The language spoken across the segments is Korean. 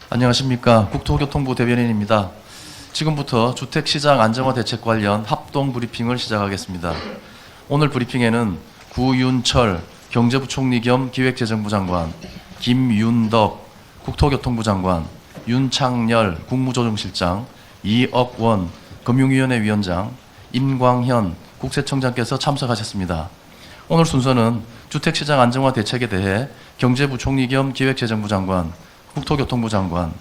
안녕하십니까. 국토교통부 대변인입니다. 지금부터 주택시장 안정화 대책 관련 합동 브리핑을 시작하겠습니다. 오늘 브리핑에는 구윤철 경제부총리 겸 기획재정부 장관, 김윤덕 국토교통부 장관, 윤창열 국무조정실장, 이억원 금융위원회 위원장, 임광현 국세청장께서 참석하셨습니다. 오늘 순서는 주택시장 안정화 대책에 대해 경제부총리 겸 기획재정부 장관, 국토교통부 장관,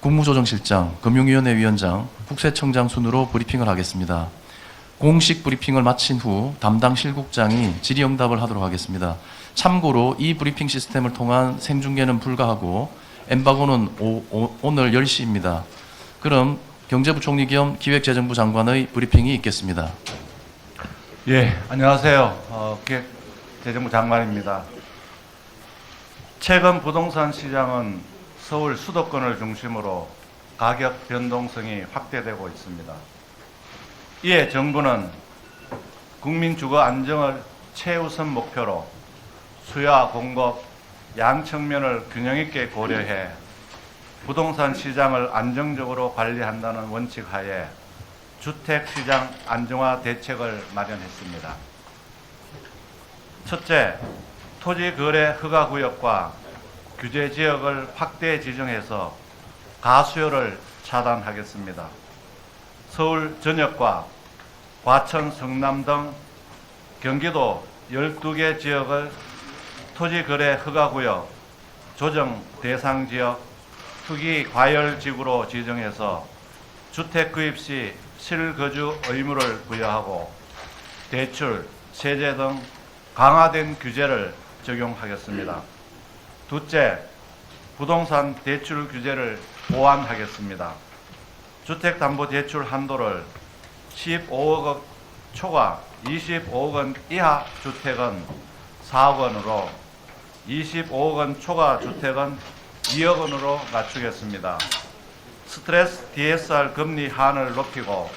국무조정실장, 금융위원회 위원장, 국세청장 순으로 브리핑을 하겠습니다. 공식 브리핑을 마친 후 담당 실국장이 질의응답을 하도록 하겠습니다. 참고로 이 브리핑 시스템을 통한 생중계는 불가하고 엠바고는 오늘 10시입니다. 그럼 경제부총리 겸 기획재정부 장관의 브리핑이 있겠습니다. 예, 안녕하세요. 기획재정부 장관입니다. 최근 부동산 시장은 서울 수도권을 중심으로 가격 변동성이 확대되고 있습니다. 이에 정부는 국민 주거 안정을 최우선 목표로 수요와 공급, 양 측면을 균형 있게 고려해 부동산 시장을 안정적으로 관리한다는 원칙 하에 주택시장 안정화 대책을 마련했습니다. 첫째, 토지거래 허가구역과 규제지역을 확대 지정해서 가수요를 차단하겠습니다. 서울 전역과 과천, 성남 등 경기도 12개 지역을 토지거래 허가구역, 조정 대상지역, 투기과열지구로 지정해서 주택 구입 시 실거주 의무를 부여하고 대출, 세제 등 강화된 규제를 적용하겠습니다. 둘째, 부동산 대출 규제를 보완하겠습니다. 주택담보대출 한도를 15억 원 초과 25억 원 이하 주택은 4억 원으로 25억 원 초과 주택은 2억 원으로 낮추겠습니다. 스트레스 DSR 금리 한을 높이고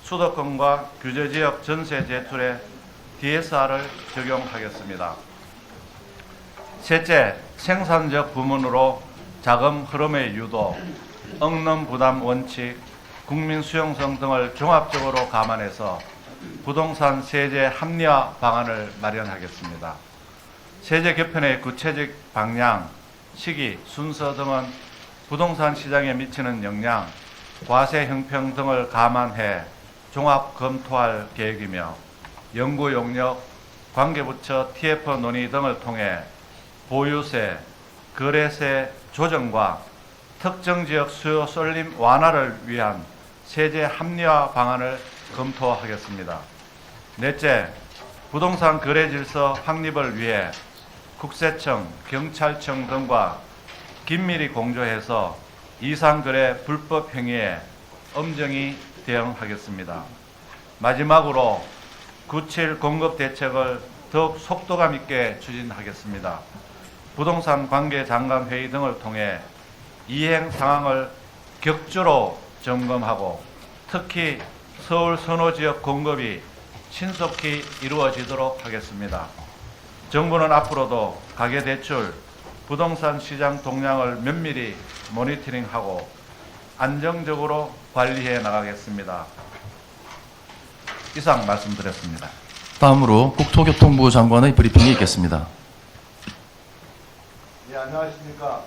수도권과 규제지역 전세 대출에 DSR을 적용하겠습니다. 셋째, 생산적 부문으로 자금 흐름의 유도, 억는 부담 원칙, 국민 수용성 등을 종합적으로 감안해서 부동산 세제 합리화 방안을 마련하겠습니다. 세제 개편의 구체적 방향, 시기, 순서 등은 부동산 시장에 미치는 영향, 과세 형평 등을 감안해 종합 검토할 계획이며 연구 용역, 관계부처 TF 논의 등을 통해 보유세, 거래세 조정과 특정 지역 수요 쏠림 완화를 위한 세제 합리화 방안을 검토하겠습니다. 넷째, 부동산 거래 질서 확립을 위해 국세청, 경찰청 등과 긴밀히 공조해서 이상거래 불법 행위에 엄정히 대응하겠습니다. 마지막으로 9.7 공급 대책을 더욱 속도감 있게 추진하겠습니다. 부동산 관계 장관 회의 등을 통해 이행 상황을 격주로 점검하고 특히 서울 선호지역 공급이 신속히 이루어지도록 하겠습니다. 정부는 앞으로도 가계대출, 부동산 시장 동향을 면밀히 모니터링하고 안정적으로 관리해 나가겠습니다. 이상 말씀드렸습니다. 다음으로 국토교통부 장관의 브리핑이 있겠습니다. 예, 안녕하십니까.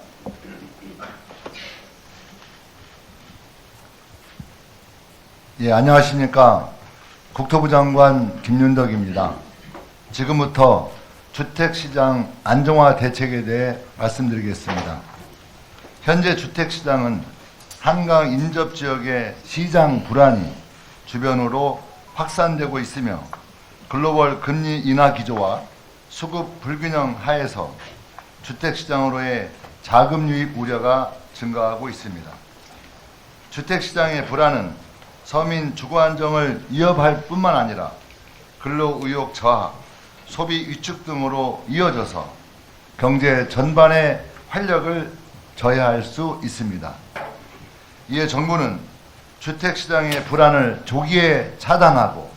예, 안녕하십니까. 국토부 장관 김윤덕입니다. 지금부터 주택시장 안정화 대책에 대해 말씀드리겠습니다. 현재 주택시장은 한강 인접지역의 시장 불안이 주변으로 확산되고 있으며 글로벌 금리 인하 기조와 수급 불균형 하에서 주택시장으로의 자금 유입 우려가 증가하고 있습니다. 주택시장의 불안은 서민 주거 안정을 위협할 뿐만 아니라 근로 의욕 저하, 소비 위축 등으로 이어져서 경제 전반의 활력을 저해할 수 있습니다. 이에 정부는 주택시장의 불안을 조기에 차단하고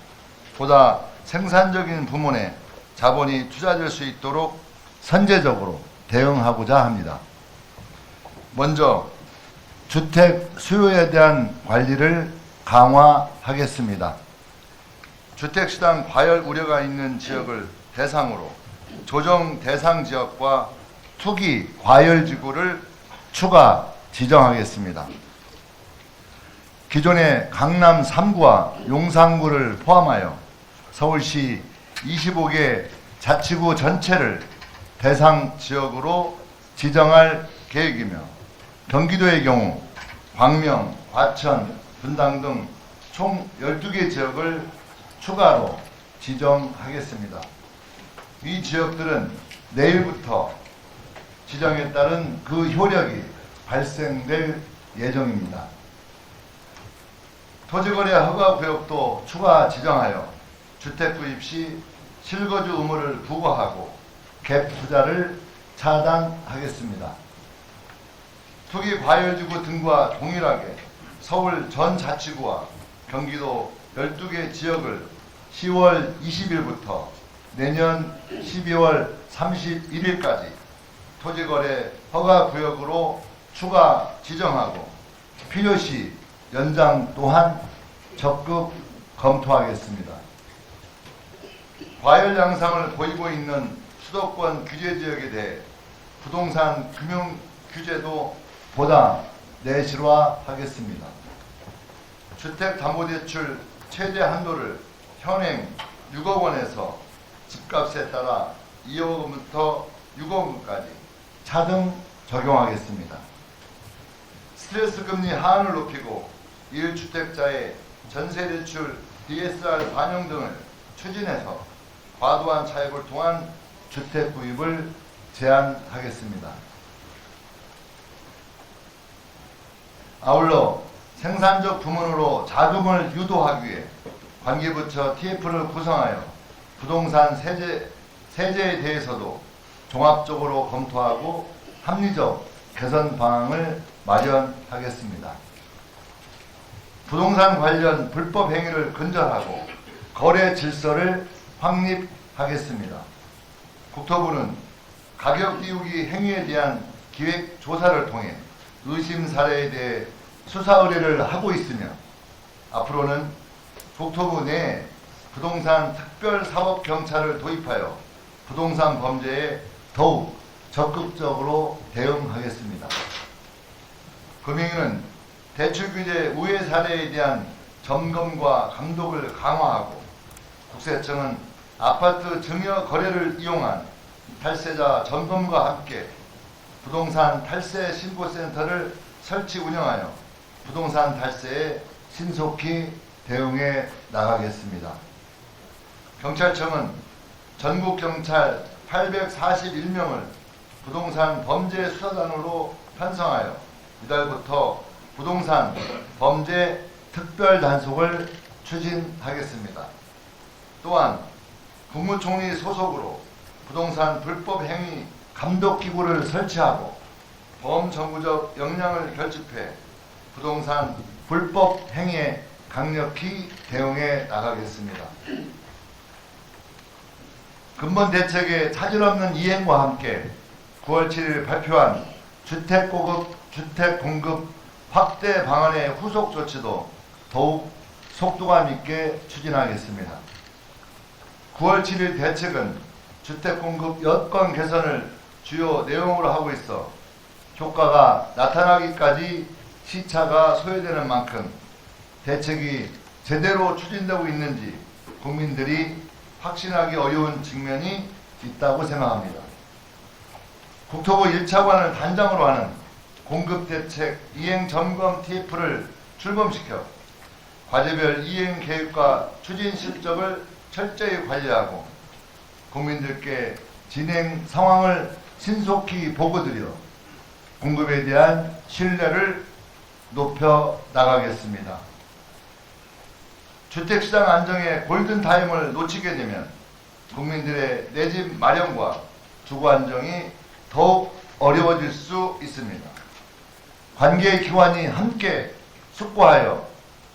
보다 생산적인 부문에 자본이 투자될 수 있도록 선제적으로 대응하고자 합니다. 먼저 주택 수요에 대한 관리를 강화하겠습니다. 주택시장 과열 우려가 있는 지역을 대상으로 조정 대상 지역과 투기 과열 지구를 추가 지정하겠습니다. 기존의 강남 3구와 용산구를 포함하여 서울시 25개 자치구 전체를 대상 지역으로 지정할 계획이며 경기도의 경우 광명, 과천, 분당 등 총 12개 지역을 추가로 지정하겠습니다. 이 지역들은 내일부터 지정에 따른 그 효력이 발생될 예정입니다. 토지거래 허가구역도 추가 지정하여 주택 구입 시 실거주 의무를 부과하고 갭 투자를 차단하겠습니다. 투기 과열지구 등과 동일하게 서울 전 자치구와 경기도 12개 지역을 10월 20일부터 내년 12월 31일까지 토지거래 허가구역으로 추가 지정하고 필요시 연장 또한 적극 검토하겠습니다. 과열 양상을 보이고 있는 수도권 규제 지역에 대해 부동산 금융 규제도 보다 내실화하겠습니다. 주택담보대출 최대 한도를 현행 6억 원에서 집값에 따라 2억 원부터 6억 원까지 차등 적용하겠습니다. 스트레스 금리 하한을 높이고 1주택자의 전세대출 DSR 반영 등을 추진해서 과도한 차익을 통한 주택 구입을 제한하겠습니다. 아울러 생산적 부문으로 자금을 유도하기 위해 관계부처 TF를 구성하여 부동산 세제에 대해서도 종합적으로 검토하고 합리적 개선 방안을 마련하겠습니다. 부동산 관련 불법 행위를 근절하고 거래 질서를 확립하겠습니다. 국토부는 가격 띄우기 행위에 대한 기획 조사를 통해 의심 사례에 대해 수사 의뢰를 하고 있으며 앞으로는 국토부 내 부동산 특별사법경찰을 도입하여 부동산 범죄에 더욱 적극적으로 대응하겠습니다. 금융위는 대출 규제 우회 사례에 대한 점검과 감독을 강화하고 국세청은 아파트 증여 거래를 이용한 탈세자 점검과 함께 부동산 탈세 신고센터를 설치 운영하여 부동산 탈세에 신속히 대응해 나가겠습니다. 경찰청은 전국 경찰 841명을 부동산 범죄 수사단으로 편성하여 이달부터 부동산 범죄 특별 단속을 추진하겠습니다. 또한 국무총리 소속으로 부동산 불법 행위 감독기구를 설치하고 범정부적 역량을 결집해 부동산 불법 행위에 강력히 대응해 나가겠습니다. 근본 대책의 차질 없는 이행과 함께 9월 7일 발표한 주택 공급 확대 방안의 후속 조치도 더욱 속도감 있게 추진하겠습니다. 9월 7일 대책은 주택 공급 여건 개선을 주요 내용으로 하고 있어 효과가 나타나기까지 시차가 소요되는 만큼 대책이 제대로 추진되고 있는지 국민들이 확신하기 어려운 측면이 있다고 생각합니다. 국토부 1차관을 단장으로 하는 공급대책 이행점검 TF를 출범시켜 과제별 이행계획과 추진 실적을 철저히 관리하고 국민들께 진행 상황을 신속히 보고드려 공급에 대한 신뢰를 높여 나가겠습니다. 주택시장 안정의 골든타임을 놓치게 되면 국민들의 내 집 마련과 주거 안정이 더욱 어려워질 수 있습니다. 관계기관이 함께 숙고하여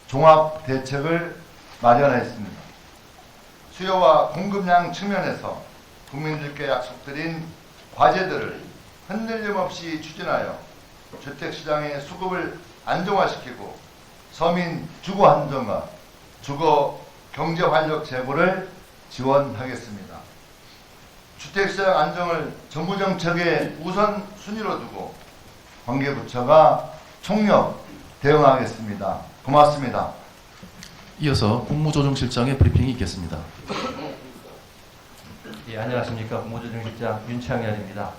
종합대책을 마련했습니다. 수요와 공급량 측면에서 국민들께 약속드린 과제들을 흔들림 없이 추진하여 주택시장의 수급을 안정화시키고 서민 주거 안정화, 주거 경제 활력 제고를 지원하겠습니다. 주택시장 안정을 정부 정책의 우선 순위로 두고 관계부처가 총력 대응하겠습니다. 고맙습니다. 이어서 국무조정실장의 브리핑이 있겠습니다. 예, 안녕하십니까. 국무조정실장 윤창열입니다.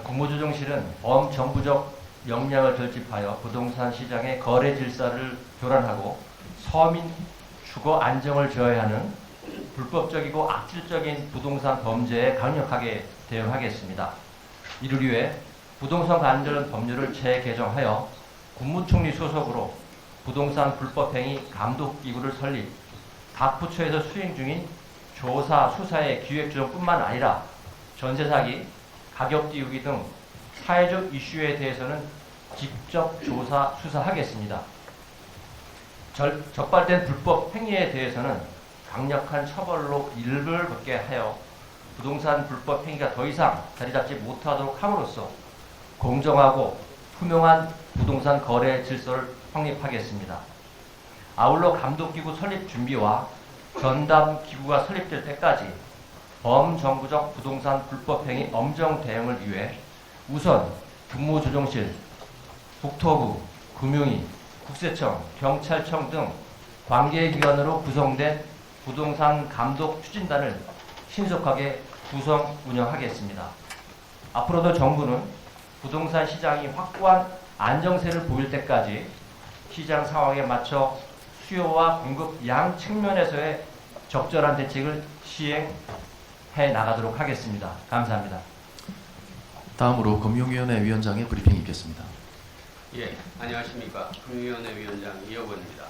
국무조정실은 범정부적 역량을 결집하여 부동산 시장의 거래 질서를 교란하고 서민 주거 안정을 저해하는 불법적이고 악질적인 부동산 범죄에 강력하게 대응하겠습니다. 이를 위해 부동산 관련 법률을 재개정하여 국무총리 소속으로 부동산 불법행위 감독기구를 설립, 각 부처에서 수행 중인 조사, 수사의 기획조정뿐만 아니라 전세 사기, 가격 띄우기 등 사회적 이슈에 대해서는 직접 조사, 수사하겠습니다. 적발된 불법 행위에 대해서는 강력한 처벌로 일벌 받게 하여 부동산 불법 행위가 더 이상 자리잡지 못하도록 함으로써 공정하고 투명한 부동산 거래 질서를 확립하겠습니다. 아울러 감독기구 설립 준비와 전담기구가 설립될 때까지 범정부적 부동산 불법행위 엄정 대응을 위해 우선 국무조정실, 국토부, 금융위, 국세청, 경찰청 등 관계기관으로 구성된 부동산 감독 추진단을 신속하게 구성 운영하겠습니다. 앞으로도 정부는 부동산 시장이 확고한 안정세를 보일 때까지 시장 상황에 맞춰 수요와 공급 양 측면에서의 적절한 대책을 시행해 나가도록 하겠습니다. 감사합니다. 다음으로 금융위원회 위원장의 브리핑이 있겠습니다. 예, 안녕하십니까. 금융위원회 위원장 이혁원입니다.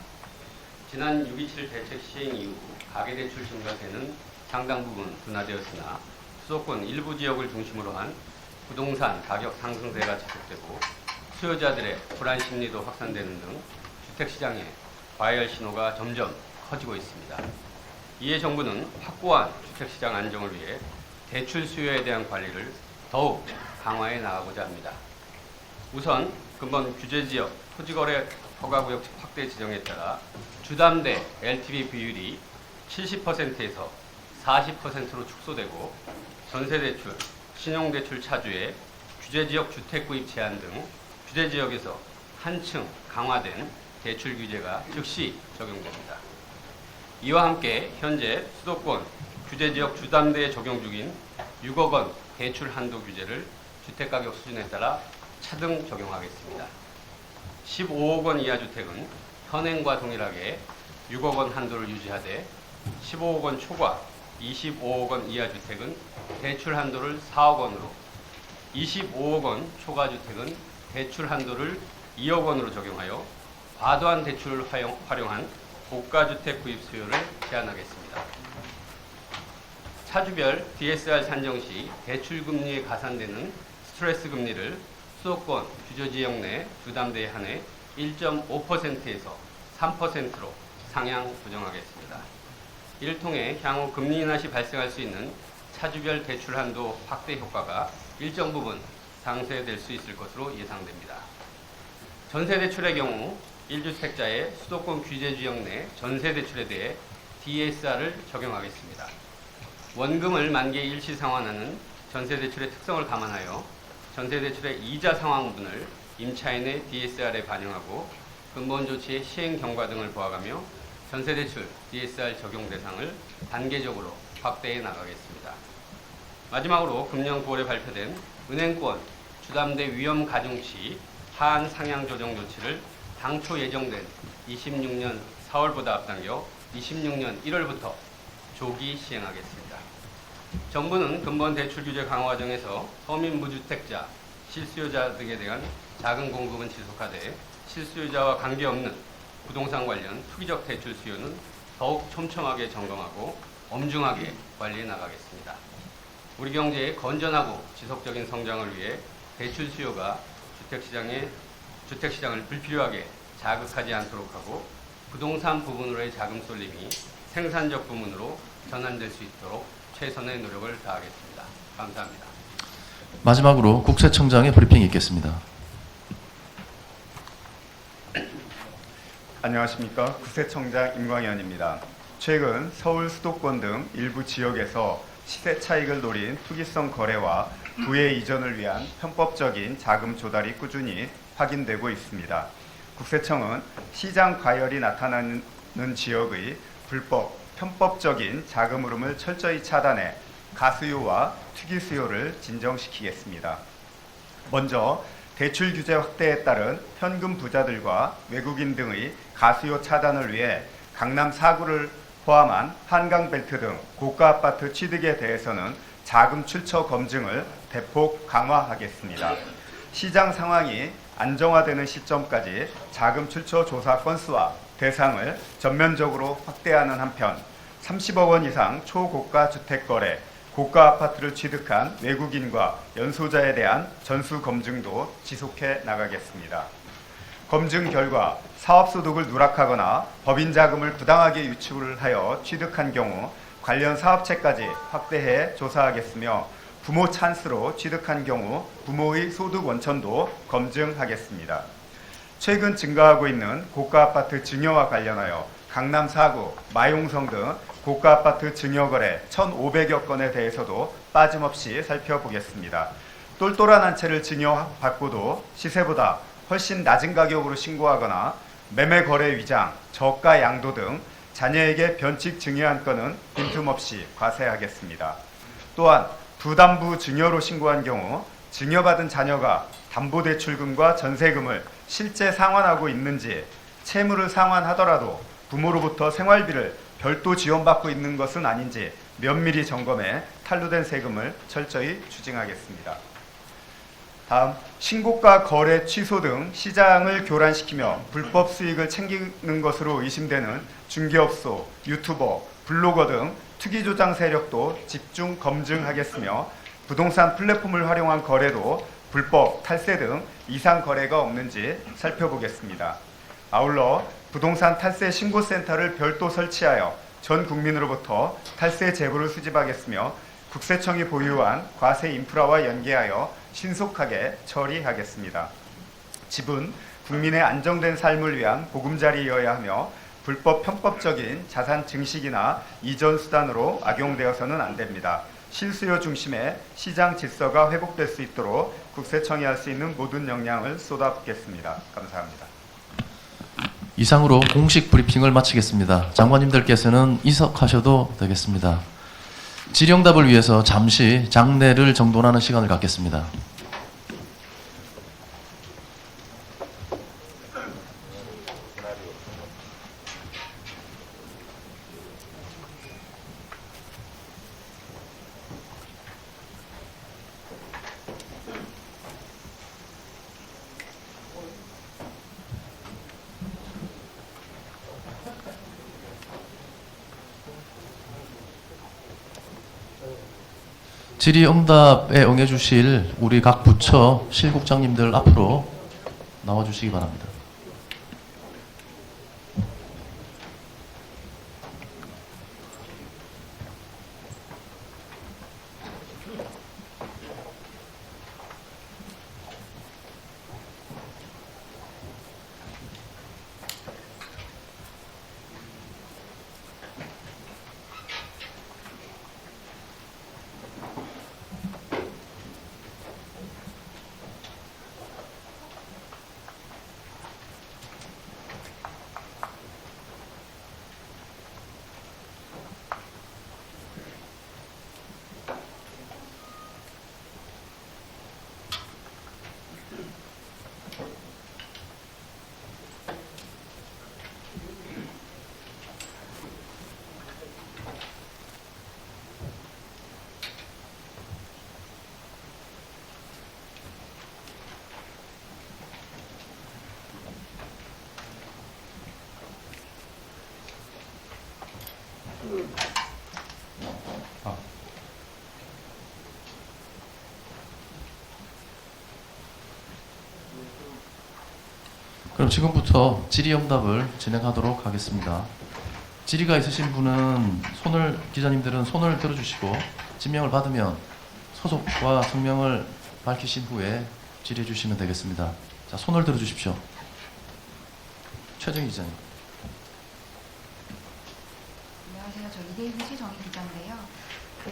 지난 6.27 대책 시행 이후 가계대출 증가세는 상당 부분 둔화되었으나 수도권 일부 지역을 중심으로 한 부동산 가격 상승세가 지속되고 수요자들의 불안 심리도 확산되는 등 주택시장의 과열 신호가 점점 커지고 있습니다. 이에 정부는 확고한 주택시장 안정을 위해 대출 수요에 대한 관리를 더욱 강화해 나가고자 합니다. 우선 근본 규제지역 토지거래 허가구역 확대 지정에 따라 주담대 LTV 비율이 70%에서 40%로 축소되고 전세대출, 신용대출 차주의 규제지역 주택구입 제한 등 규제지역에서 한층 강화된 대출 규제가 즉시 적용됩니다. 이와 함께 현재 수도권 규제지역 주담대에 적용 중인 6억 원 대출 한도 규제를 주택가격 수준에 따라 차등 적용하겠습니다. 15억 원 이하 주택은 현행과 동일하게 6억 원 한도를 유지하되 15억 원 초과 25억 원 이하 주택은 대출 한도를 4억 원으로 25억 원 초과 주택은 대출 한도를 2억 원으로 적용하여 과도한 대출을 활용한 고가주택 구입 수요를 제한하겠습니다. 차주별 DSR 산정 시 대출 금리에 가산되는 스트레스 금리를 수도권 규제지역 내 주담대에 한해 1.5%에서 3%로 상향 조정하겠습니다. 이를 통해 향후 금리 인하 시 발생할 수 있는 차주별 대출 한도 확대 효과가 일정 부분 상쇄될 수 있을 것으로 예상됩니다. 전세대출의 경우 1주택자의 수도권 규제지역 내 전세대출에 대해 DSR을 적용하겠습니다. 원금을 만기 일시 상환하는 전세대출의 특성을 감안하여 전세대출의 이자 상환분을 임차인의 DSR에 반영하고 근본조치의 시행 경과 등을 보아가며 전세대출 DSR 적용 대상을 단계적으로 확대해 나가겠습니다. 마지막으로 금년 9월에 발표된 은행권 주담대 위험 가중치 하한 상향 조정 조치를 당초 예정된 26년 4월보다 앞당겨 26년 1월부터 조기 시행하겠습니다. 정부는 근본 대출 규제 강화 과정에서 서민 무주택자, 실수요자 등에 대한 자금 공급은 지속하되 실수요자와 관계없는 부동산 관련 투기적 대출 수요는 더욱 촘촘하게 점검하고 엄중하게 관리해 나가겠습니다. 우리 경제의 건전하고 지속적인 성장을 위해 대출 수요가 주택시장을 불필요하게 자극하지 않도록 하고 부동산 부분으로의 자금 쏠림이 생산적 부문으로 전환될 수 있도록 최선의 노력을 다하겠습니다. 감사합니다. 마지막으로 국세청장의 브리핑이 있겠습니다. 안녕하십니까. 구세청장 임광현입니다. 최근 서울 수도권 등 일부 지역에서 시세 차익을 노린 투기성 거래와 부의 이전을 위한 편법적인 자금 조달이 꾸준히 확인되고 있습니다. 국세청은 시장 과열이 나타나는 지역의 불법, 편법적인 자금 흐름을 철저히 차단해 가수요와 투기 수요를 진정시키겠습니다. 먼저 대출 규제 확대에 따른 현금 부자들과 외국인 등의 가수요 차단을 위해 강남 4구를 포함한 한강벨트 등 고가 아파트 취득에 대해서는 자금 출처 검증을 대폭 강화하겠습니다. 시장 상황이 안정화되는 시점까지 자금 출처 조사 건수와 대상을 전면적으로 확대하는 한편 30억 원 이상 초고가 주택 거래, 고가 아파트를 취득한 외국인과 연소자에 대한 전수 검증도 지속해 나가겠습니다. 검증 결과 사업소득을 누락하거나 법인 자금을 부당하게 유출을 하여 취득한 경우 관련 사업체까지 확대해 조사하겠으며 부모 찬스로 취득한 경우 부모의 소득 원천도 검증하겠습니다. 최근 증가하고 있는 고가 아파트 증여와 관련하여 강남 4구, 마용성 등 고가 아파트 증여 거래 1,500여 건에 대해서도 빠짐없이 살펴보겠습니다. 똘똘한 한 채를 증여받고도 시세보다 훨씬 낮은 가격으로 신고하거나 매매 거래 위장, 저가 양도 등 자녀에게 변칙 증여한 건은 빈틈없이 과세하겠습니다. 또한 부담부 증여로 신고한 경우 증여받은 자녀가 담보대출금과 전세금을 실제 상환하고 있는지, 채무를 상환하더라도 부모로부터 생활비를 별도 지원받고 있는 것은 아닌지 면밀히 점검해 탈루된 세금을 철저히 추징하겠습니다. 다음, 신고가 거래 취소 등 시장을 교란시키며 불법 수익을 챙기는 것으로 의심되는 중개업소, 유튜버, 블로거 등 투기 조장 세력도 집중 검증하겠으며 부동산 플랫폼을 활용한 거래도 불법, 탈세 등 이상 거래가 없는지 살펴보겠습니다. 아울러 부동산 탈세 신고센터를 별도 설치하여 전 국민으로부터 탈세 제보를 수집하겠으며 국세청이 보유한 과세 인프라와 연계하여 신속하게 처리하겠습니다. 집은 국민의 안정된 삶을 위한 보금자리여야 하며 불법 편법적인 자산 증식이나 이전 수단으로 악용되어서는 안 됩니다. 실수요 중심의 시장 질서가 회복될 수 있도록 국세청이 할 수 있는 모든 역량을 쏟아붓겠습니다. 감사합니다. 이상으로 공식 브리핑을 마치겠습니다. 장관님들께서는 이석하셔도 되겠습니다. 질의응답을 위해서 잠시 장내를 정돈하는 시간을 갖겠습니다. 질의응답에 응해주실 우리 각 부처 실국장님들 앞으로 나와주시기 바랍니다. 그럼 지금부터 질의응답을 진행하도록 하겠습니다. 질의가 있으신 분은 기자님들은 손을 들어주시고 지명을 받으면 소속과 성명을 밝히신 후에 질의해 주시면 되겠습니다. 자, 손을 들어주십시오. 최정 기자님. 저 이대희 시정의 기자인데요. 그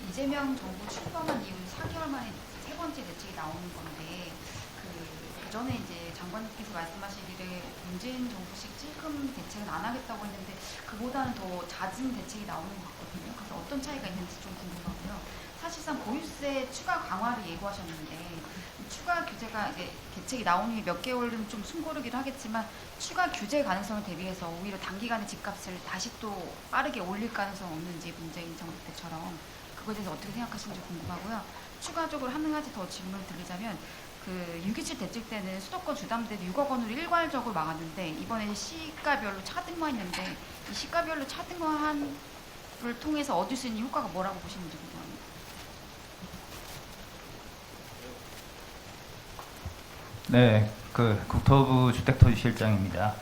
이재명 정부 출범한 이후 4개월 만에 세 번째 대책이 나오는 건데 그 전에 이제 장관님께서 말씀하시기를 문재인 정부식 찔끔 대책은 안 하겠다고 했는데 그보다는 더 잦은 대책이 나오는 것 같거든요. 그래서 어떤 차이가 있는지 좀 궁금하고요. 사실상 보유세 추가 강화를 예고하셨는데 추가 규제가 이제 대책이 나온 후에 몇 개월은 좀 숨고르기도 하겠지만 추가 규제 가능성을 대비해서 오히려 단기간에 집값을 다시 또 빠르게 올릴 가능성 없는지 문재인 정부 때처럼 그거에 대해서 어떻게 생각하시는지 궁금하고요. 추가적으로 한 가지 더 질문을 드리자면 그 6.27 대책 때는 수도권 주담대도 6억 원으로 일괄적으로 막았는데 이번에 시가별로 차등화했는데 이 시가별로 차등화를 통해서 얻을 수 있는 효과가 뭐라고 보시는지 궁금합니다. 네, 그 국토부 주택토지실장입니다.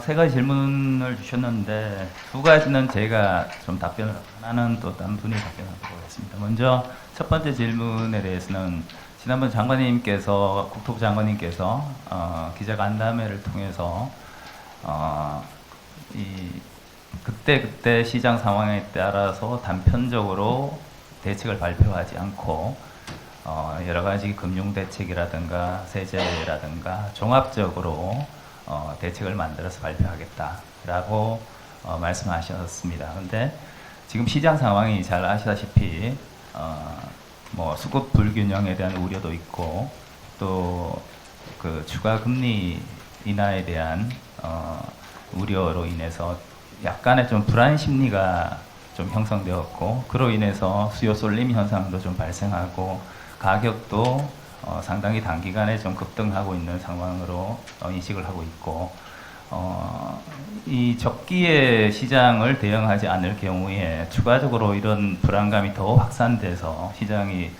세 가지 질문을 주셨는데 두 가지는 제가 좀 답변을 하고 하나는 또 다른 분이 답변하도록 하겠습니다. 먼저 첫 번째 질문에 대해서는 지난번 장관님께서 국토부 장관님께서 기자간담회를 통해서 이 그때 시장 상황에 따라서 단편적으로 대책을 발표하지 않고 여러 가지 금융 대책이라든가 세제라든가 종합적으로 대책을 만들어서 발표하겠다라고 말씀하셨습니다. 그런데 지금 시장 상황이 잘 아시다시피 뭐 수급 불균형에 대한 우려도 있고 또 그 추가 금리 인하에 대한 우려로 인해서 약간의 좀 불안 심리가 좀 형성되었고 그로 인해서 수요 쏠림 현상도 좀 발생하고 가격도 상당히 단기간에 좀 급등하고 있는 상황으로 인식을 하고 있고 이 적기의 시장을 대응하지 않을 경우에 추가적으로 이런 불안감이 더 확산돼서 시장이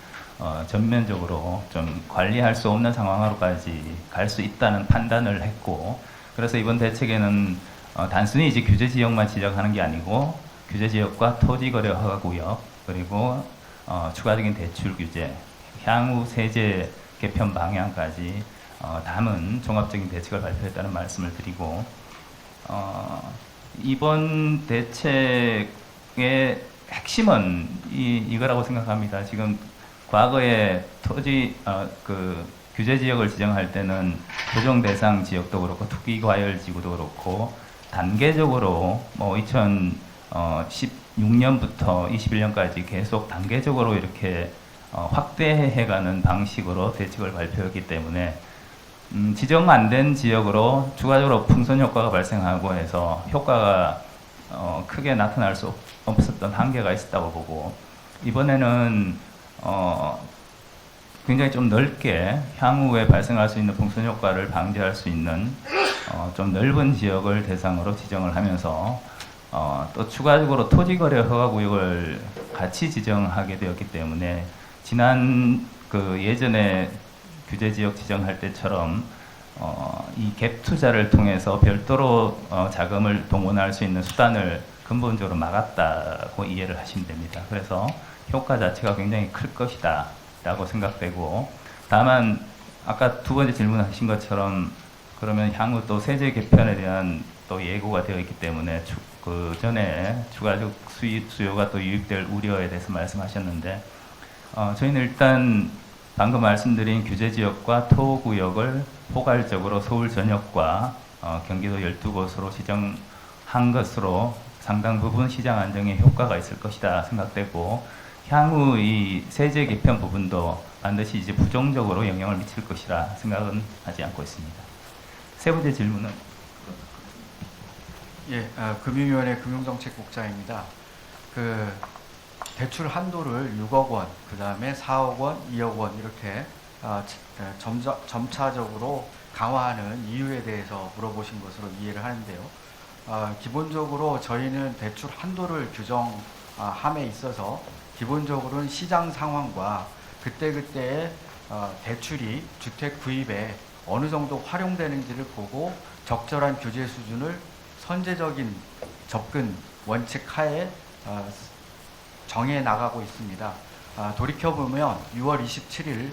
전면적으로 좀 관리할 수 없는 상황으로까지 갈 수 있다는 판단을 했고 그래서 이번 대책에는 단순히 이제 규제 지역만 지적하는 게 아니고 규제 지역과 토지 거래 허가 구역 그리고 추가적인 대출 규제 향후 세제 개편 방향까지 담은 종합적인 대책을 발표했다는 말씀을 드리고 이번 대책의 핵심은 이거라고 생각합니다. 지금 과거에 토지 그 규제 지역을 지정할 때는 조정 대상 지역도 그렇고 투기 과열 지구도 그렇고 단계적으로 뭐 2016년부터 21년까지 계속 단계적으로 이렇게 확대해가는 방식으로 대책을 발표했기 때문에 지정 안 된 지역으로 추가적으로 풍선 효과가 발생하고 해서 효과가 크게 나타날 수 없었던 한계가 있었다고 보고 이번에는 굉장히 좀 넓게 향후에 발생할 수 있는 풍선 효과를 방지할 수 있는 좀 넓은 지역을 대상으로 지정을 하면서 또 추가적으로 토지거래 허가구역을 같이 지정하게 되었기 때문에 지난 그 예전에 규제지역 지정할 때처럼 이 갭 투자를 통해서 별도로 자금을 동원할 수 있는 수단을 근본적으로 막았다고 이해를 하시면 됩니다. 그래서 효과 자체가 굉장히 클 것이다 라고 생각되고 다만 아까 두 번째 질문하신 것처럼 그러면 향후 또 세제 개편에 대한 또 예고가 되어 있기 때문에 그 전에 추가적 수요가 또 유입될 우려에 대해서 말씀하셨는데 저희는 일단 방금 말씀드린 규제지역과 토구역을 포괄적으로 서울 전역과 경기도 12곳으로 지정한 것으로 상당 부분 시장 안정에 효과가 있을 것이다 생각되고 향후 이 세제 개편 부분도 반드시 이제 부정적으로 영향을 미칠 것이라 생각은 하지 않고 있습니다. 세 번째 질문은 예, 금융위원회 금융정책국장입니다. 그 대출 한도를 6억 원, 그 다음에 4억 원, 2억 원 이렇게 점차적으로 강화하는 이유에 대해서 물어보신 것으로 이해를 하는데요. 기본적으로 저희는 대출 한도를 규정함에 있어서 기본적으로는 시장 상황과 그때그때의 대출이 주택 구입에 어느 정도 활용되는지를 보고 적절한 규제 수준을 선제적인 접근 원칙 하에 정해 나가고 있습니다. 돌이켜보면 6월 27일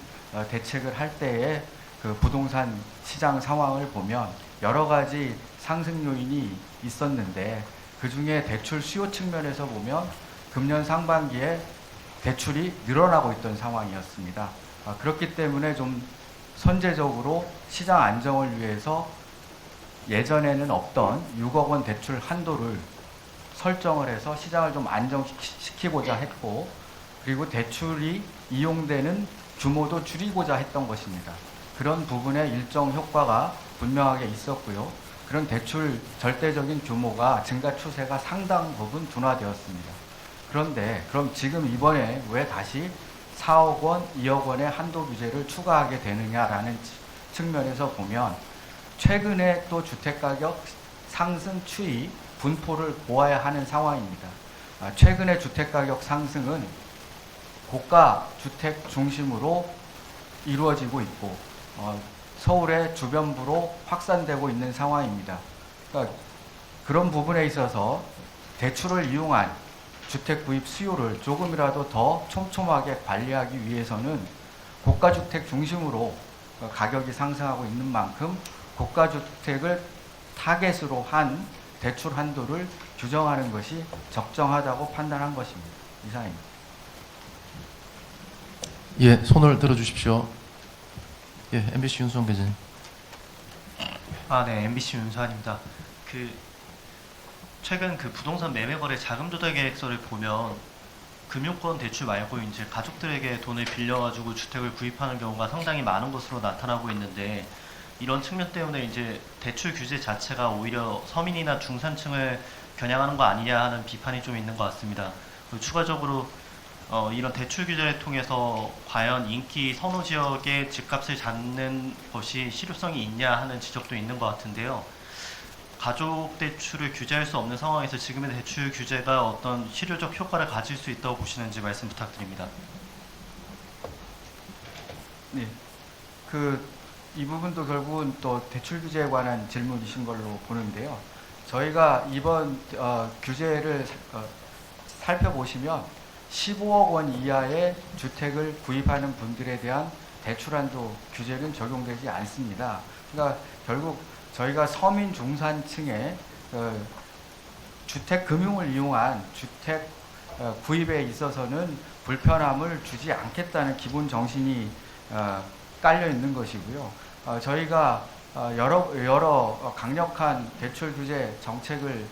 대책을 할 때의 그 부동산 시장 상황을 보면 여러 가지 상승 요인이 있었는데 그중에 대출 수요 측면에서 보면 금년 상반기에 대출이 늘어나고 있던 상황이었습니다. 그렇기 때문에 좀 선제적으로 시장 안정을 위해서 예전에는 없던 6억 원 대출 한도를 설정을 해서 시장을 좀 안정시키고자 했고, 그리고 대출이 이용되는 규모도 줄이고자 했던 것입니다. 그런 부분에 일정 효과가 분명하게 있었고요. 그런 대출 절대적인 규모가 증가 추세가 상당 부분 둔화되었습니다. 그런데 그럼 지금 이번에 왜 다시 4억 원, 2억 원의 한도 규제를 추가하게 되느냐라는 측면에서 보면 최근에 또 주택가격 상승 추이 분포를 보아야 하는 상황입니다. 최근의 주택가격 상승은 고가 주택 중심으로 이루어지고 있고 서울의 주변부로 확산되고 있는 상황입니다. 그러니까 그런 부분에 있어서 대출을 이용한 주택 구입 수요를 조금이라도 더 촘촘하게 관리하기 위해서는 고가주택 중심으로 가격이 상승하고 있는 만큼 고가주택을 타겟으로 한 대출 한도를 규정하는 것이 적정하다고 판단한 것입니다. 이상입니다. 예, 손을 들어주십시오. 예, MBC 윤수홍 기자님. 네, MBC 윤수환입니다. 최근 부동산 매매 거래 자금 조달 계획서를 보면 금융권 대출 말고 이제 가족들에게 돈을 빌려가지고 주택을 구입하는 경우가 상당히 많은 것으로 나타나고 있는데, 이런 측면 때문에 이제 대출 규제 자체가 오히려 서민이나 중산층을 겨냥하는 거 아니냐 하는 비판이 좀 있는 것 같습니다. 그리고 추가적으로 이런 대출 규제를 통해서 과연 인기 선호 지역의 집값을 잡는 것이 실효성이 있냐 하는 지적도 있는 것 같은데요. 가족 대출을 규제할 수 없는 상황에서 지금의 대출 규제가 어떤 실효적 효과를 가질 수 있다고 보시는지 말씀 부탁드립니다. 네, 이 부분도 결국은 또 대출 규제에 관한 질문이신 걸로 보는데요. 저희가 이번 규제를 살펴보시면 15억 원 이하의 주택을 구입하는 분들에 대한 대출 한도 규제는 적용되지 않습니다. 그러니까 결국 저희가 서민 중산층의 주택 금융을 이용한 주택 구입에 있어서는 불편함을 주지 않겠다는 기본 정신이 깔려 있는 것이고요. 저희가 여러 강력한 대출 규제 정책을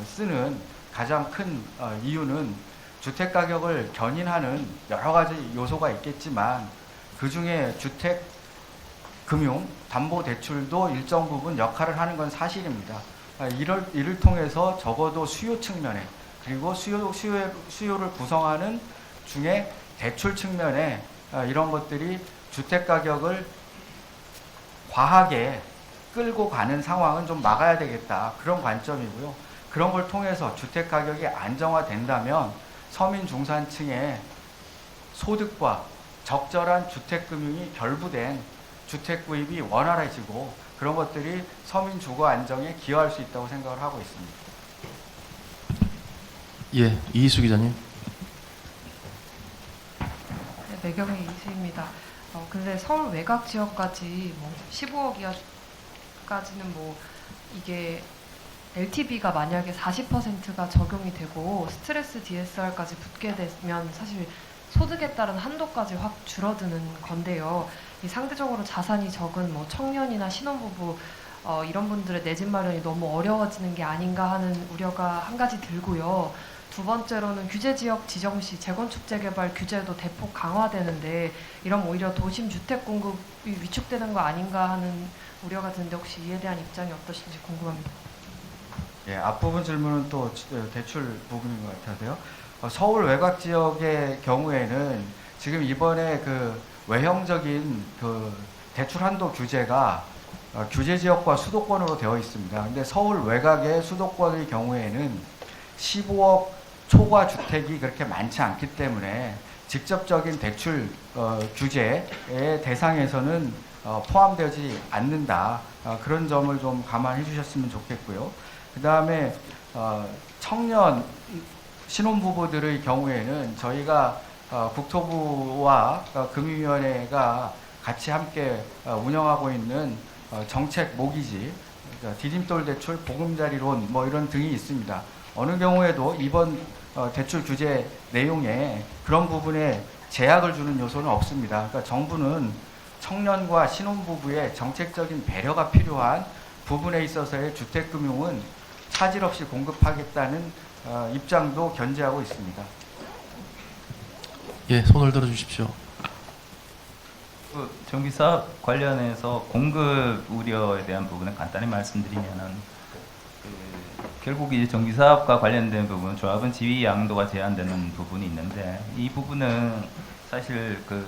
쓰는 가장 큰 이유는 주택 가격을 견인하는 여러 가지 요소가 있겠지만, 그 중에 주택 금융 담보 대출도 일정 부분 역할을 하는 건 사실입니다. 이를 통해서 적어도 수요 측면에, 그리고 수요를 구성하는 중에 대출 측면에 이런 것들이 주택 가격을 과하게 끌고 가는 상황은 좀 막아야 되겠다, 그런 관점이고요. 그런 걸 통해서 주택 가격이 안정화된다면 서민 중산층의 소득과 적절한 주택 금융이 결부된 주택 구입이 원활해지고, 그런 것들이 서민 주거 안정에 기여할 수 있다고 생각을 하고 있습니다. 예, 이희수 기자님. 네, 매경의 이희수입니다. 근데 서울 외곽 지역까지 15억 이하까지는 이게 LTV가 만약에 40%가 적용이 되고 스트레스 DSR까지 붙게 되면 사실 소득에 따른 한도까지 확 줄어드는 건데요. 이 상대적으로 자산이 적은 청년이나 신혼부부 이런 분들의 내 집 마련이 너무 어려워지는 게 아닌가 하는 우려가 한 가지 들고요. 두 번째로는 규제지역 지정 시 재건축 재개발 규제도 대폭 강화되는데 이러면 오히려 도심 주택 공급이 위축되는 거 아닌가 하는 우려가 드는데, 혹시 이에 대한 입장이 어떠신지 궁금합니다. 예, 앞부분 질문은 또 대출 부분인 것 같아서요. 서울 외곽 지역의 경우에는 지금 이번에 외형적인 대출 한도 규제가 규제 지역과 수도권으로 되어 있습니다. 근데 서울 외곽의 수도권의 경우에는 15억 초과 주택이 그렇게 많지 않기 때문에 직접적인 대출 규제의 대상에서는 포함되지 않는다. 그런 점을 좀 감안해 주셨으면 좋겠고요. 그 다음에 청년 신혼부부들의 경우에는 저희가 국토부와 금융위원회가 같이 함께 운영하고 있는 정책 모기지, 디딤돌 대출, 보금자리론 이런 등이 있습니다. 어느 경우에도 이번 대출 규제 내용에 그런 부분에 제약을 주는 요소는 없습니다. 그러니까 정부는 청년과 신혼부부의 정책적인 배려가 필요한 부분에 있어서의 주택금융은 차질 없이 공급하겠다는 입장도 견지하고 있습니다. 예, 손을 들어 주십시오. 그 정비 사업 관련해서 공급 우려에 대한 부분은 간단히 말씀드리면은 결국 이제 정비 사업과 관련된 부분, 조합은 지위 양도가 제한되는 부분이 있는데 이 부분은 사실 그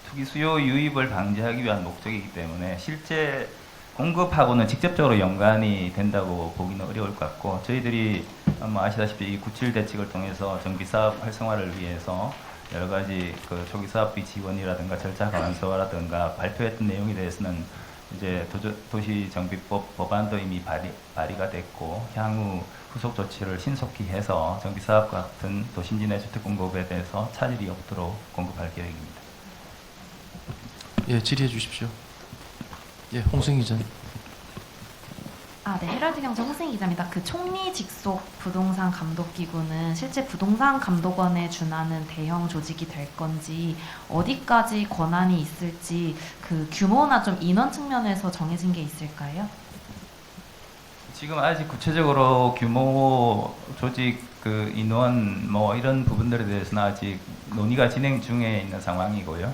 투기 수요 유입을 방지하기 위한 목적이기 때문에 실제 공급하고는 직접적으로 연관이 된다고 보기는 어려울 것 같고 저희들이 아시다시피 이 97 대책을 통해서 정비 사업 활성화를 위해서 여러 가지 그 초기 사업비 지원이라든가 절차 간소화라든가 발표했던 내용에 대해서는 이제 도시정비법 법안도 이미 발의가 됐고 향후 후속 조치를 신속히 해서 정비 사업 같은 도심지 내 주택 공급에 대해서 차질이 없도록 공급할 계획입니다. 예, 질의해 주십시오. 예, 홍승희 기자님. 네, 헤럴드 경제 홍승희 기자입니다. 그 총리 직속 부동산 감독기구는 실제 부동산 감독원에 준하는 대형 조직이 될 건지 어디까지 권한이 있을지 그 규모나 좀 인원 측면에서 정해진 게 있을까요? 지금 아직 구체적으로 규모, 조직, 그 인원 뭐 이런 부분들에 대해서는 아직 논의가 진행 중에 있는 상황이고요.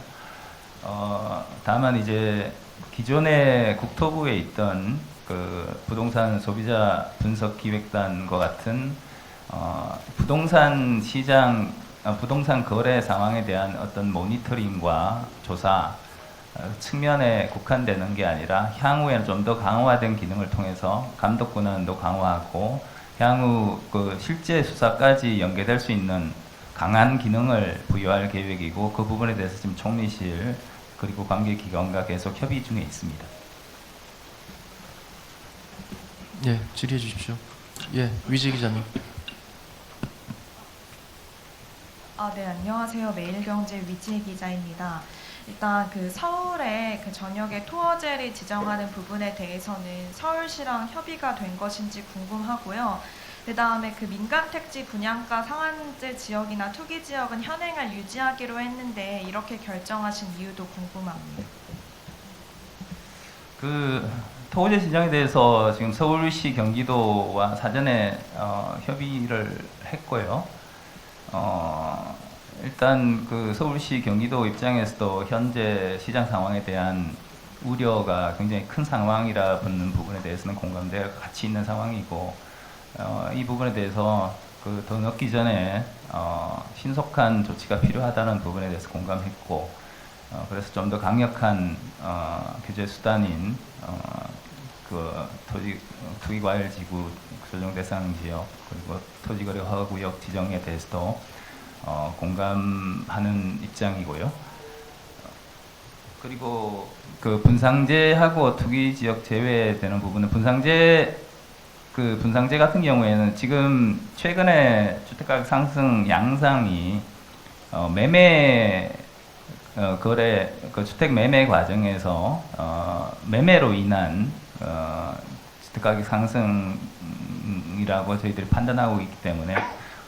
다만 이제 기존에 국토부에 있던 그 부동산 소비자 분석 기획단과 같은 부동산 시장, 부동산 거래 상황에 대한 어떤 모니터링과 조사 측면에 국한되는 게 아니라 향후에는 좀 더 강화된 기능을 통해서 감독 권한도 강화하고 향후 그 실제 수사까지 연계될 수 있는 강한 기능을 부여할 계획이고 그 부분에 대해서 지금 총리실 그리고 관계기관과 계속 협의 중에 있습니다. 예, 질의해 주십시오. 예, 위지 기자님. 네, 안녕하세요. 매일경제 위지 기자입니다. 일단 그 서울의 그 전역의 토어제를 지정하는 부분에 대해서는 서울시랑 협의가 된 것인지 궁금하고요. 그 다음에 그 민간 택지 분양가 상한제 지역이나 투기 지역은 현행을 유지하기로 했는데 이렇게 결정하신 이유도 궁금합니다. 그 토지 시장에 대해서 지금 서울시 경기도와 사전에 협의를 했고요. 일단 그 서울시 경기도 입장에서도 현재 시장 상황에 대한 우려가 굉장히 큰 상황이라 보는 부분에 대해서는 공감대가 같이 있는 상황이고 이 부분에 대해서 그 더 늦기 전에 신속한 조치가 필요하다는 부분에 대해서 공감했고 그래서 좀 더 강력한 규제 수단인 그 투기과열지구 조정 대상 지역 그리고 토지거래 허가구역 지정에 대해서도 공감하는 입장이고요. 그리고 그 분상제하고 투기지역 제외되는 부분은 분상제 같은 경우에는 지금 최근에 주택가격 상승 양상이 매매 거래 그 주택 매매 과정에서 매매로 인한 주택가격 상승이라고 저희들이 판단하고 있기 때문에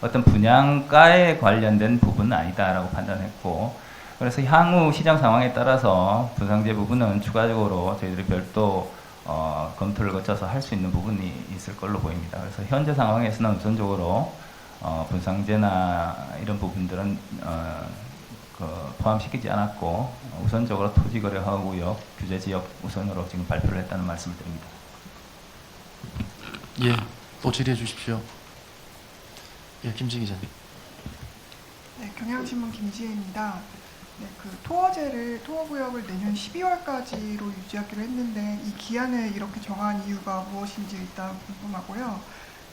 어떤 분양가에 관련된 부분은 아니다라고 판단했고 그래서 향후 시장 상황에 따라서 분상제 부분은 추가적으로 저희들이 별도 검토를 거쳐서 할 수 있는 부분이 있을 걸로 보입니다. 그래서 현재 상황에서는 우선적으로 분상제나 이런 부분들은 포함시키지 않았고 우선적으로 토지거래 허가구역 규제지역 우선으로 지금 발표를 했다는 말씀을 드립니다. 예, 또 질의해 주십시오. 예, 김지 기자님. 네, 경향신문 김지혜입니다. 네, 그 토어구역을 내년 12월까지로 유지하기로 했는데 이 기한을 이렇게 정한 이유가 무엇인지 일단 궁금하고요.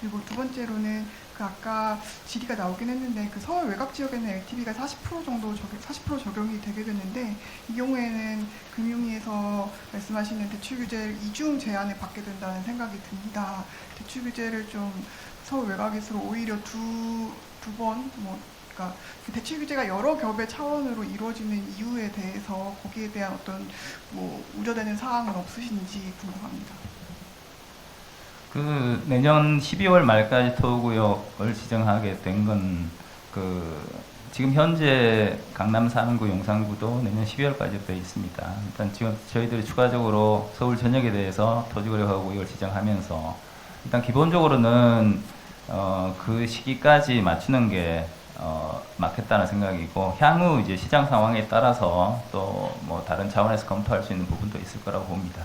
그리고 두 번째로는 그 아까 질의가 나오긴 했는데 그 서울 외곽 지역에는 LTV가 40% 적용이 되게 됐는데 이 경우에는 금융위에서 말씀하시는 대출 규제를 이중 제한을 받게 된다는 생각이 듭니다. 대출 규제를 좀 서울 외곽에서 오히려 두 번 그러니까 대출 규제가 여러 겹의 차원으로 이루어지는 이유에 대해서 거기에 대한 어떤 우려되는 사항은 없으신지 궁금합니다. 그 내년 12월 말까지 토구역을 지정하게 된 건 지금 현재 강남 3구, 용산구도 내년 12월까지 되어 있습니다. 일단 지금 저희들이 추가적으로 서울 전역에 대해서 토지거래허가 구역을 지정하면서 일단 기본적으로는 그 시기까지 맞추는 게 맞겠다는 생각이고, 향후 이제 시장 상황에 따라서 또 뭐 다른 차원에서 검토할 수 있는 부분도 있을 거라고 봅니다.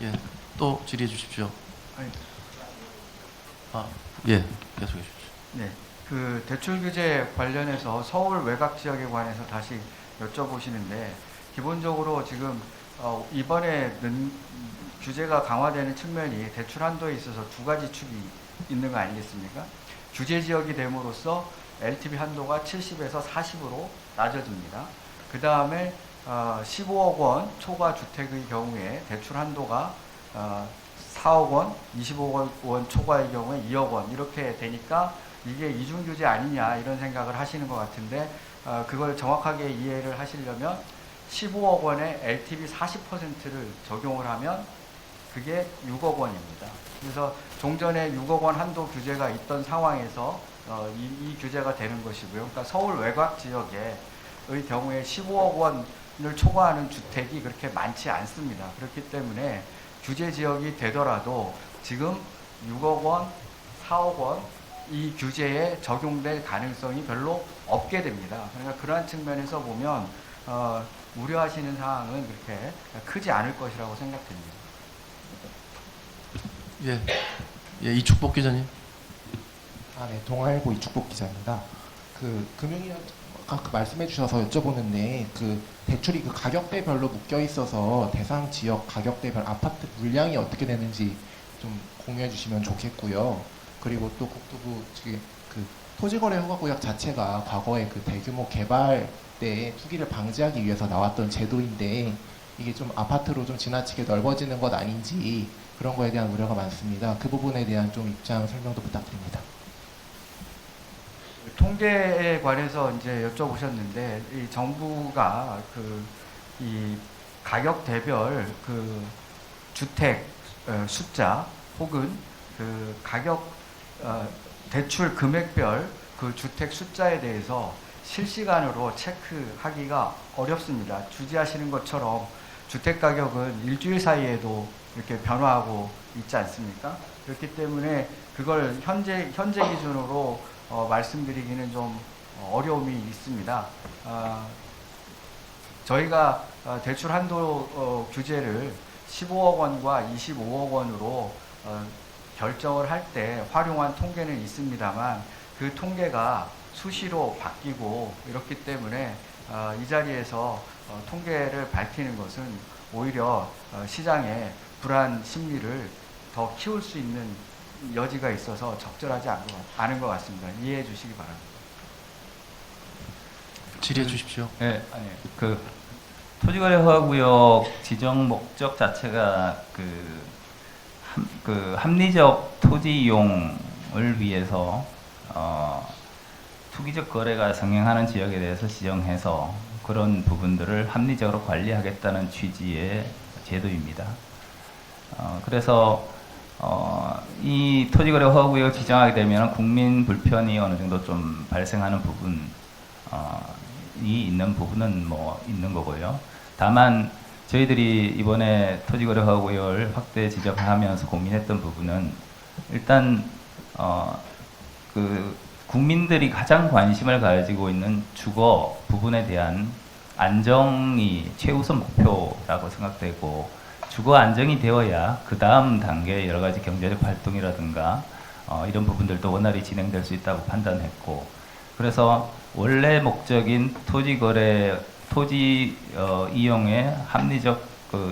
예, 또 질의해 주십시오. 아니, 예, 계속해 주십시오. 네, 그 대출 규제 관련해서 서울 외곽 지역에 관해서 다시 여쭤보시는데, 기본적으로 지금 이번에 규제가 강화되는 측면이 대출 한도에 있어서 두 가지 축이 있는 거 아니겠습니까? 규제 지역이 됨으로써 LTV 한도가 70에서 40으로 낮아집니다. 그 다음에 15억 원 초과 주택의 경우에 대출 한도가 4억 원, 25억 원 초과의 경우에 2억 원 이렇게 되니까 이게 이중 규제 아니냐 이런 생각을 하시는 것 같은데, 그걸 정확하게 이해를 하시려면 15억 원에 LTV 40%를 적용을 하면 그게 6억 원입니다. 그래서 종전에 6억 원 한도 규제가 있던 상황에서 이 규제가 되는 것이고요. 그러니까 서울 외곽 지역의 경우에 15억 원을 초과하는 주택이 그렇게 많지 않습니다. 그렇기 때문에 규제 지역이 되더라도 지금 6억 원, 4억 원 이 규제에 적용될 가능성이 별로 없게 됩니다. 그러니까 그러한 측면에서 보면 우려하시는 사항은 그렇게 크지 않을 것이라고 생각됩니다. 예, 이축복 기자님. 네, 동아일보 이축복 기자입니다. 그 금융위원 아까 말씀해 주셔서 여쭤보는데, 그 대출이 그 가격대별로 묶여 있어서 대상 지역 가격대별 아파트 물량이 어떻게 되는지 좀 공유해 주시면 좋겠고요. 그리고 또 국토부 지금 그 토지거래 허가구역 자체가 과거에 그 대규모 개발 때 투기를 방지하기 위해서 나왔던 제도인데, 이게 좀 아파트로 좀 지나치게 넓어지는 것 아닌지 그런 거에 대한 우려가 많습니다. 그 부분에 대한 좀 입장 설명도 부탁드립니다. 통계에 관해서 이제 여쭤보셨는데, 이 정부가 이 가격대별 그 주택 숫자 혹은 그 가격 대출 금액별 그 주택 숫자에 대해서 실시간으로 체크하기가 어렵습니다. 주지하시는 것처럼 주택 가격은 일주일 사이에도 이렇게 변화하고 있지 않습니까? 그렇기 때문에 그걸 현재 기준으로 말씀드리기는 좀 어려움이 있습니다. 저희가 대출 한도 규제를 15억 원과 25억 원으로 결정을 할 때 활용한 통계는 있습니다만, 그 통계가 수시로 바뀌고 이렇기 때문에 이 자리에서 통계를 밝히는 것은 오히려 시장의 불안 심리를 더 키울 수 있는 여지가 있어서 적절하지 않은 것 같습니다. 이해해 주시기 바랍니다. 질의해 주십시오. 네, 아니 그 토지거래 허가구역 지정 목적 자체가 그 합리적 토지 이용을 위해서 투기적 거래가 성행하는 지역에 대해서 지정해서 그런 부분들을 합리적으로 관리하겠다는 취지의 제도입니다. 그래서 이 토지거래 허가구역을 지정하게 되면 국민 불편이 어느 정도 좀 발생하는 부분이 있는 부분은 뭐 있는 거고요. 다만 저희들이 이번에 토지거래 허가구역을 확대 지정하면서 고민했던 부분은 일단 그 국민들이 가장 관심을 가지고 있는 주거 부분에 대한 안정이 최우선 목표라고 생각되고, 주거 안정이 되어야 그 다음 단계 여러 가지 경제적 활동이라든가 이런 부분들도 원활히 진행될 수 있다고 판단했고, 그래서 원래 목적인 토지 이용의 합리적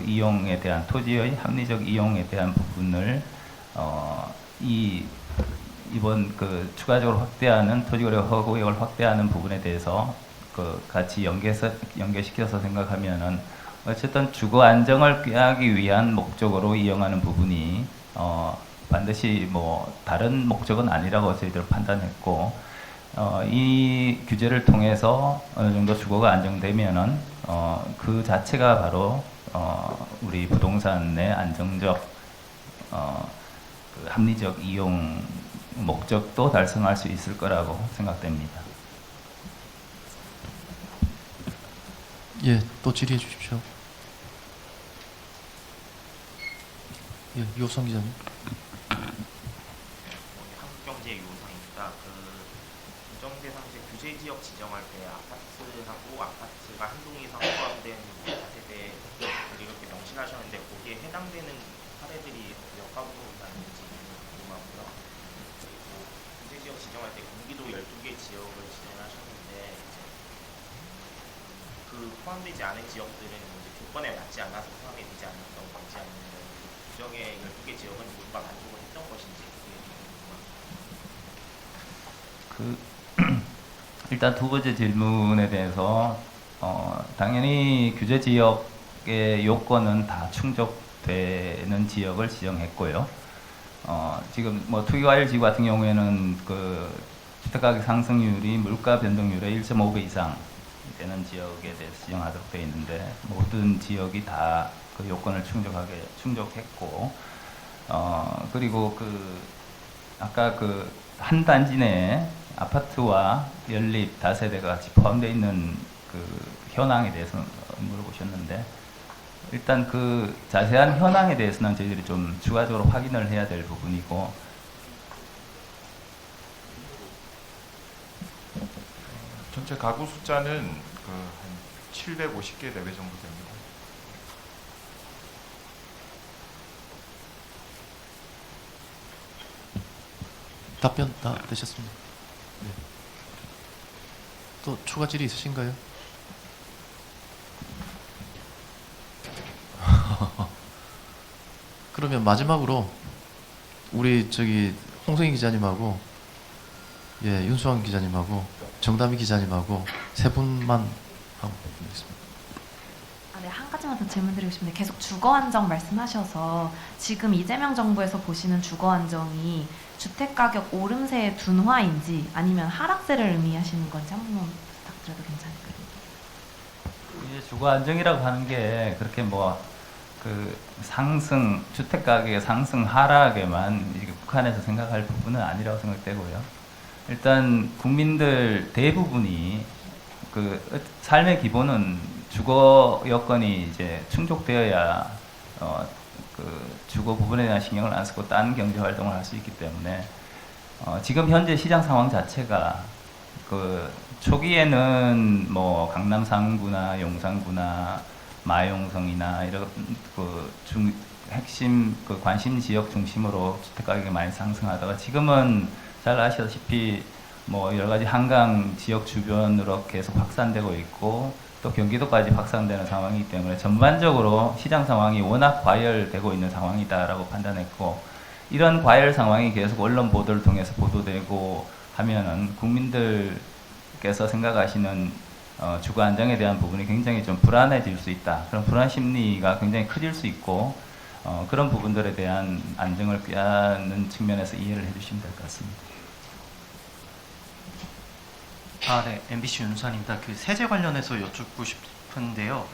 이용에 대한 토지의 합리적 이용에 대한 부분을 이번 추가적으로 확대하는 토지거래 허가구역을 확대하는 부분에 대해서 같이 연계시켜서 생각하면은 어쨌든 주거 안정을 꾀하기 위한 목적으로 이용하는 부분이 반드시 뭐 다른 목적은 아니라고 저희들 판단했고, 이 규제를 통해서 어느 정도 주거가 안정되면은 그 자체가 바로 우리 부동산의 안정적 그 합리적 이용 목적도 달성할 수 있을 거라고 생각됩니다. 예, 또 질의해 주십시오. 예, 유호성 기자님. 한국경제 유호성입니다. 공정대상제 규제 지역 지정할 때 아파트하고 아파트가 한 동 이상 포함된 다세대 이렇게 명시하셨는데 거기에 해당되는 사례들이 몇 가구로 있는지 궁금하고요. 그리고 규제 지역 지정할 때 경기도 12개 지역을 지정하셨는데 그 포함되지 않은 지역들은 이제 조건에 맞지 않아서 포함이 되지 않았던 건지 아니면 규정의 12개 지역은 모두가 만족을 했던 것인지 일단 두 번째 질문에 대해서 당연히 규제 지역의 요건은 다 충족되는 지역을 지정했고요. 지금 뭐 투기과열 지구 같은 경우에는 그 주택가격 상승률이 물가 변동률의 1.5배 이상 되는 지역에 대해서 지정하도록 되어 있는데 모든 지역이 다 그 요건을 충족했고 그리고 그 아까 그 한 단지 내에 아파트와 연립 다세대가 같이 포함되어 있는 그 현황에 대해서 물어보셨는데 일단 그 자세한 현황에 대해서는 저희들이 좀 추가적으로 확인을 해야 될 부분이고 전체 가구 숫자는 그 한 750개 내외 정도 됩니다. 답변 다 되셨습니다. 네. 또 추가 질의 있으신가요? 그러면 마지막으로 우리 저기 홍성희 기자님하고 예 윤수환 기자님하고 정담희 기자님하고 세 분만 하고 있습니다. 네, 한 가지만 더 질문드리고 싶은데 계속 주거 안정 말씀하셔서 지금 이재명 정부에서 보시는 주거 안정이 주택가격 오름세의 둔화인지 아니면 하락세를 의미하시는 건지 한 번만 부탁드려도 괜찮을까요? 이제 주거 안정이라고 하는 게 그렇게 뭐 그 상승 주택 가격의 상승 하락에만 이렇게 북한에서 생각할 부분은 아니라고 생각되고요. 일단 국민들 대부분이 그 삶의 기본은 주거 여건이 이제 충족되어야 그 주거 부분에 대한 신경을 안 쓰고 딴 경제 활동을 할 수 있기 때문에 지금 현재 시장 상황 자체가 그 초기에는 뭐 강남 상구나 용산구나 마용성이나 이런 그 핵심 그 관심 지역 중심으로 주택 가격이 많이 상승하다가 지금은 잘 아시다시피 뭐 여러 가지 한강 지역 주변으로 계속 확산되고 있고 또 경기도까지 확산되는 상황이기 때문에 전반적으로 시장 상황이 워낙 과열되고 있는 상황이다라고 판단했고 이런 과열 상황이 계속 언론 보도를 통해서 보도되고 하면은 국민들께서 생각하시는 주거 안정에 대한 부분이 굉장히 좀 불안해질 수 있다. 그런 불안 심리가 굉장히 커질 수 있고 그런 부분들에 대한 안정을 꾀하는 측면에서 이해를 해주시면 될 것 같습니다. 네. MBC 윤수환입니다. 그 세제 관련해서 여쭙고 싶은데요.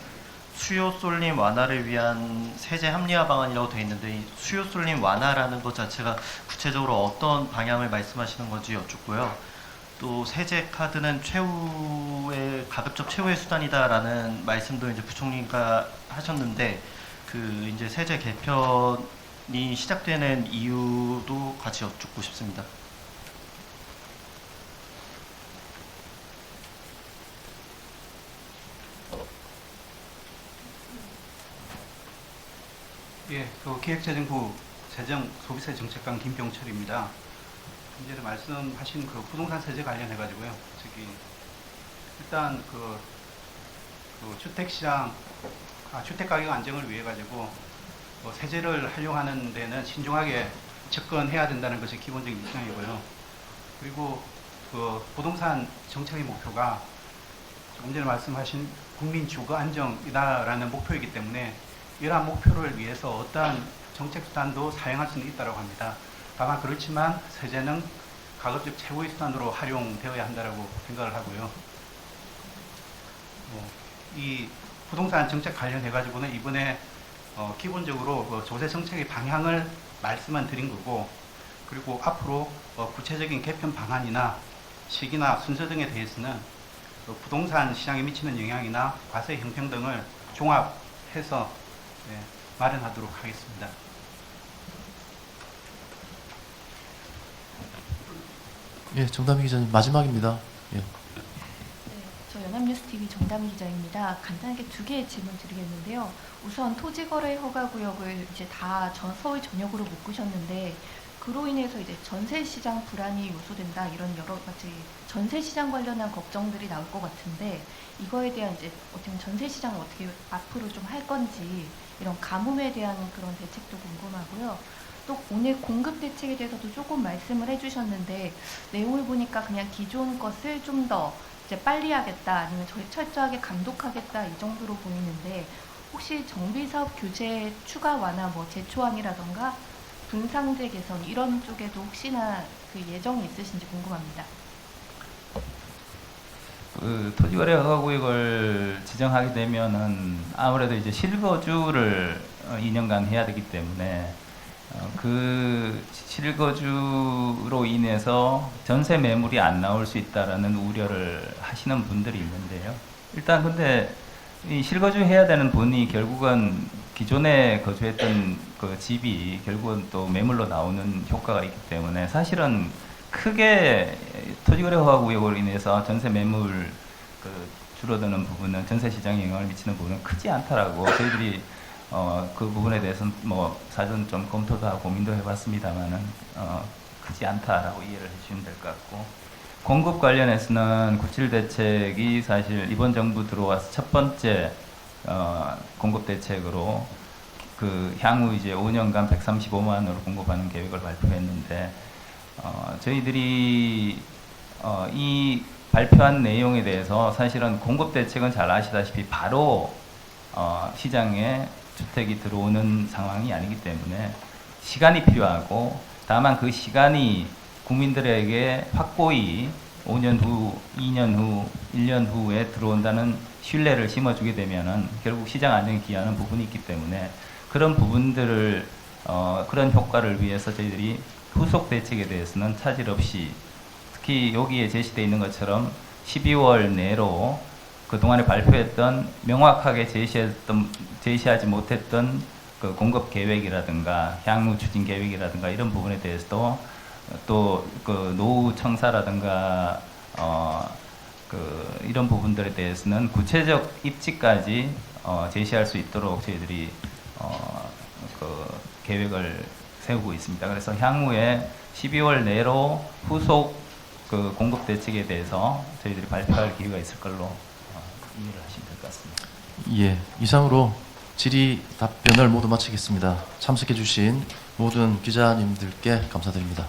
수요 쏠림 완화를 위한 세제 합리화 방안이라고 되어 있는데 이 수요 쏠림 완화라는 것 자체가 구체적으로 어떤 방향을 말씀하시는 건지 여쭙고요. 또 세제 카드는 가급적 최후의 수단이다라는 말씀도 이제 부총리가 하셨는데 그 이제 세제 개편이 시작되는 이유도 같이 여쭙고 싶습니다. 예, 그 기획재정부 재정소비세 정책관 김병철입니다. 이제 말씀하신 그 부동산 세제 관련해 가지고요. 일단 그 주택시장 주택 가격 안정을 위해 가지고 세제를 활용하는 데는 신중하게 접근해야 된다는 것이 기본적인 입장이고요. 그리고 그 부동산 정책의 목표가 조금 전에 말씀하신 국민 주거 안정이다라는 목표이기 때문에 이러한 목표를 위해서 어떠한 정책 수단도 사용할 수는 있다고 합니다. 다만 그렇지만 세제는 가급적 최고의 수단으로 활용되어야 한다고 생각을 하고요. 이 부동산 정책 관련해 가지고는 이번에 기본적으로 조세 정책의 방향을 말씀만 드린 거고, 그리고 앞으로 구체적인 개편 방안이나 시기나 순서 등에 대해서는 부동산 시장에 미치는 영향이나 과세 형평 등을 종합해서 마련하도록 하겠습니다. 예, 정담희 기자님 마지막입니다. 예. 저 연합뉴스TV 정담희 기자입니다. 간단하게 두 개의 질문 드리겠는데요. 우선 토지거래 허가구역을 이제 다 서울 전역으로 묶으셨는데 그로 인해서 이제 전세시장 불안이 요소된다 이런 여러 가지 전세시장 관련한 걱정들이 나올 것 같은데 이거에 대한 이제 어떻게 전세시장을 어떻게 앞으로 좀 할 건지 이런 가뭄에 대한 그런 대책도 궁금하고요. 또 오늘 공급 대책에 대해서도 조금 말씀을 해주셨는데 내용을 보니까 그냥 기존 것을 좀 더 이제 빨리 하겠다 아니면 철저하게 감독하겠다 이 정도로 보이는데 혹시 정비사업 규제 추가 완화 뭐 제초안이라던가 분상제 개선 이런 쪽에도 혹시나 그 예정이 있으신지 궁금합니다. 그 토지거래 허가구역을 지정하게 되면은 아무래도 이제 실거주를 2년간 해야 되기 때문에 그 실거주로 인해서 전세 매물이 안 나올 수 있다라는 우려를 하시는 분들이 있는데요. 일단 근데 이 실거주 해야 되는 분이 결국은 기존에 거주했던 그 집이 결국은 또 매물로 나오는 효과가 있기 때문에 사실은 크게 토지거래 허가구역으로 인해서 전세 매물 그 줄어드는 부분은 전세 시장에 영향을 미치는 부분은 크지 않다라고 저희들이 그 부분에 대해서는 뭐 사전 좀 검토도 하고 고민도 해봤습니다만은 크지 않다라고 이해를 해주시면 될 것 같고 공급 관련해서는 97 대책이 사실 이번 정부 들어와서 첫 번째 공급 대책으로 그 향후 이제 5년간 135만 원으로 공급하는 계획을 발표했는데 저희들이 이 발표한 내용에 대해서 사실은 공급 대책은 잘 아시다시피 바로 시장에 주택이 들어오는 상황이 아니기 때문에 시간이 필요하고 다만 그 시간이 국민들에게 확고히 5년 후, 2년 후, 1년 후에 들어온다는 신뢰를 심어주게 되면은 결국 시장 안정에 기여하는 부분이 있기 때문에 그런 부분들을 그런 효과를 위해서 저희들이 후속 대책에 대해서는 차질 없이 특히 여기에 제시되어 있는 것처럼 12월 내로 그동안에 발표했던 명확하게 제시하지 못했던 그 공급 계획이라든가 향후 추진 계획이라든가 이런 부분에 대해서도 또 그 노후 청사라든가 그 이런 부분들에 대해서는 구체적 입지까지 제시할 수 있도록 저희들이 그 계획을 세우고 있습니다. 그래서 향후에 12월 내로 후속 그 공급 대책에 대해서 저희들이 발표할 기회가 있을 걸로 이해를 하시면 될 것 같습니다. 예, 이상으로 질의 답변을 모두 마치겠습니다. 참석해 주신 모든 기자님들께 감사드립니다.